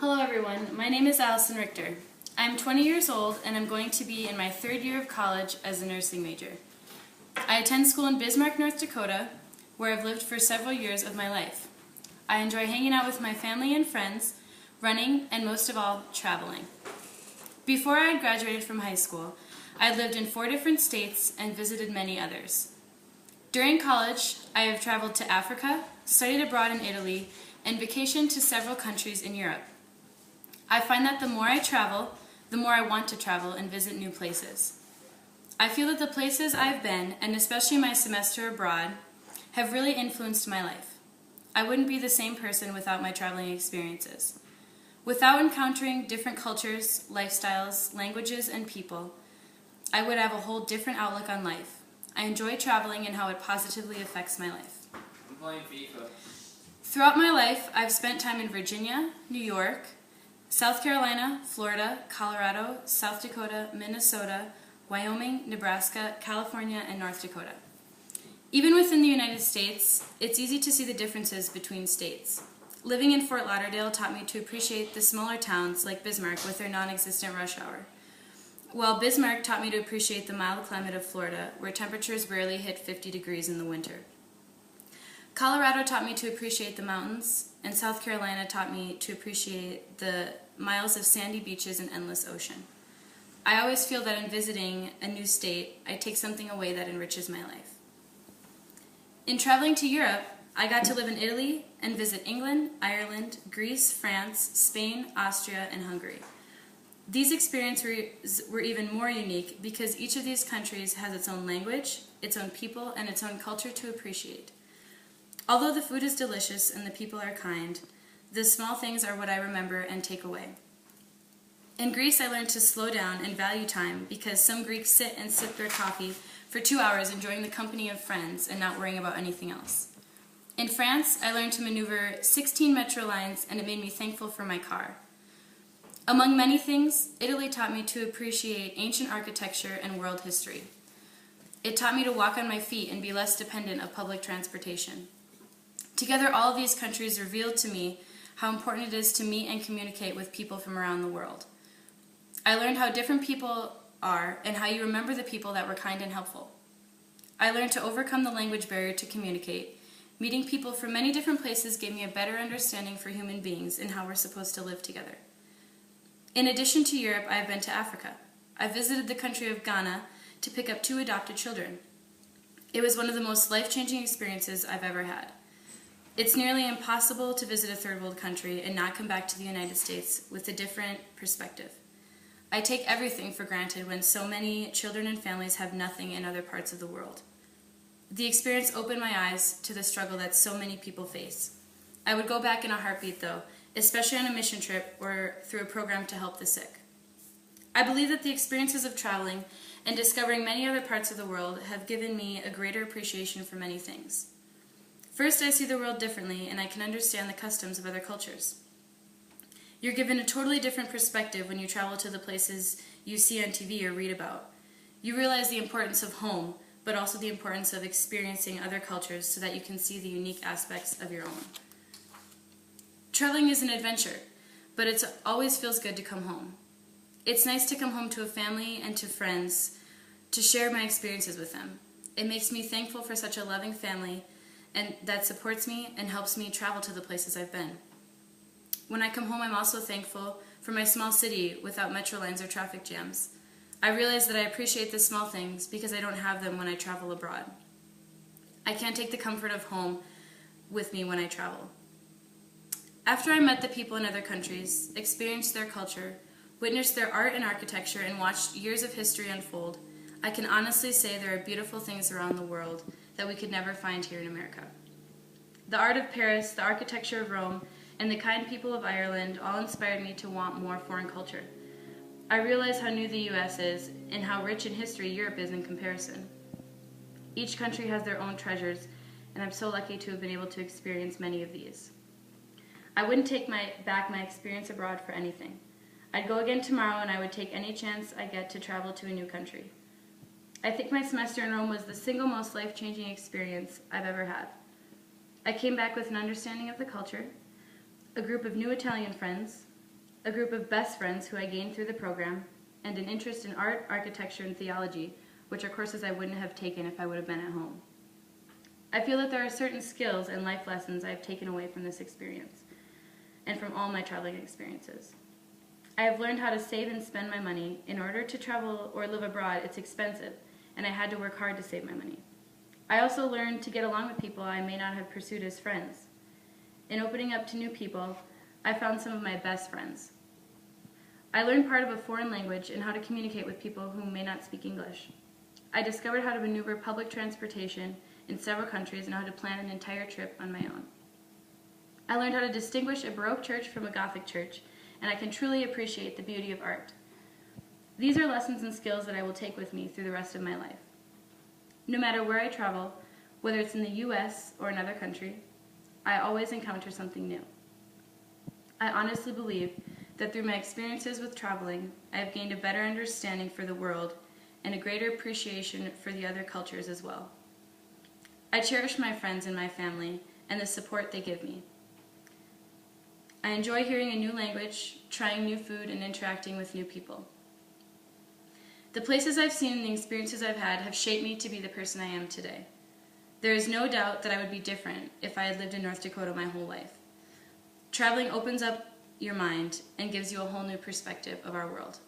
Hello everyone, my name is Allison Richter. I'm 20 years old and I'm going to be in my third year of college as a nursing major. I attend school in Bismarck, North Dakota, where I've lived for several years of my life. I enjoy hanging out with my family and friends, running, and most of all, traveling. Before I had graduated from high school, I lived in 4 different states and visited many others. During college, I have traveled to Africa, studied abroad in Italy, and vacationed to several countries in Europe. I find that the more I travel, the more I want to travel and visit new places. I feel that the places I've been, and especially my semester abroad, have really influenced my life. I wouldn't be the same person without my traveling experiences. Without encountering different cultures, lifestyles, languages, and people, I would have a whole different outlook on life. I enjoy traveling and how it positively affects my life. I'm playing FIFA. Throughout my life, I've spent time in Virginia, New York, South Carolina, Florida, Colorado, South Dakota, Minnesota, Wyoming, Nebraska, California, and North Dakota. Even within the United States, it's easy to see the differences between states. Living in Fort Lauderdale taught me to appreciate the smaller towns like Bismarck with their non-existent rush hour, while Bismarck taught me to appreciate the mild climate of Florida, where temperatures rarely hit 50 degrees in the winter. Colorado taught me to appreciate the mountains, and South Carolina taught me to appreciate the miles of sandy beaches and endless ocean. I always feel that in visiting a new state, I take something away that enriches my life. In traveling to Europe, I got to live in Italy and visit England, Ireland, Greece, France, Spain, Austria, and Hungary. These experiences were even more unique because each of these countries has its own language, its own people, and its own culture to appreciate. Although the food is delicious and the people are kind, the small things are what I remember and take away. In Greece, I learned to slow down and value time because some Greeks sit and sip their coffee for 2 hours enjoying the company of friends and not worrying about anything else. In France, I learned to maneuver 16 metro lines and it made me thankful for my car. Among many things, Italy taught me to appreciate ancient architecture and world history. It taught me to walk on my feet and be less dependent of public transportation. Together, all of these countries revealed to me how important it is to meet and communicate with people from around the world. I learned how different people are and how you remember the people that were kind and helpful. I learned to overcome the language barrier to communicate. Meeting people from many different places gave me a better understanding for human beings and how we're supposed to live together. In addition to Europe, I have been to Africa. I visited the country of Ghana to pick up 2 adopted children. It was one of the most life-changing experiences I've ever had. It's nearly impossible to visit a third world country and not come back to the United States with a different perspective. I take everything for granted when so many children and families have nothing in other parts of the world. The experience opened my eyes to the struggle that so many people face. I would go back in a heartbeat though, especially on a mission trip or through a program to help the sick. I believe that the experiences of traveling and discovering many other parts of the world have given me a greater appreciation for many things. First, I see the world differently and I can understand the customs of other cultures. You're given a totally different perspective when you travel to the places you see on TV or read about. You realize the importance of home, but also the importance of experiencing other cultures so that you can see the unique aspects of your own. Traveling is an adventure, but it always feels good to come home. It's nice to come home to a family and to friends to share my experiences with them. It makes me thankful for such a loving family and that supports me and helps me travel to the places I've been. When I come home, I'm also thankful for my small city without metro lines or traffic jams. I realize that I appreciate the small things because I don't have them when I travel abroad. I can't take the comfort of home with me when I travel. After I met the people in other countries, experienced their culture, witnessed their art and architecture, and watched years of history unfold, I can honestly say there are beautiful things around the world that we could never find here in America. The art of Paris, the architecture of Rome, and the kind people of Ireland all inspired me to want more foreign culture. I realize how new the US is and how rich in history Europe is in comparison. Each country has their own treasures, and I'm so lucky to have been able to experience many of these. I wouldn't take back my experience abroad for anything. I'd go again tomorrow and I would take any chance I get to travel to a new country. I think my semester in Rome was the single most life-changing experience I've ever had. I came back with an understanding of the culture, a group of new Italian friends, a group of best friends who I gained through the program, and an interest in art, architecture, and theology, which are courses I wouldn't have taken if I would have been at home. I feel that there are certain skills and life lessons I have taken away from this experience, and from all my traveling experiences. I have learned how to save and spend my money. In order to travel or live abroad, it's expensive, and I had to work hard to save my money. I also learned to get along with people I may not have pursued as friends. In opening up to new people, I found some of my best friends. I learned part of a foreign language and how to communicate with people who may not speak English. I discovered how to maneuver public transportation in several countries and how to plan an entire trip on my own. I learned how to distinguish a Baroque church from a Gothic church, and I can truly appreciate the beauty of art. These are lessons and skills that I will take with me through the rest of my life. No matter where I travel, whether it's in the US or another country, I always encounter something new. I honestly believe that through my experiences with traveling, I have gained a better understanding for the world and a greater appreciation for the other cultures as well. I cherish my friends and my family and the support they give me. I enjoy hearing a new language, trying new food, and interacting with new people. The places I've seen and the experiences I've had have shaped me to be the person I am today. There is no doubt that I would be different if I had lived in North Dakota my whole life. Traveling opens up your mind and gives you a whole new perspective of our world.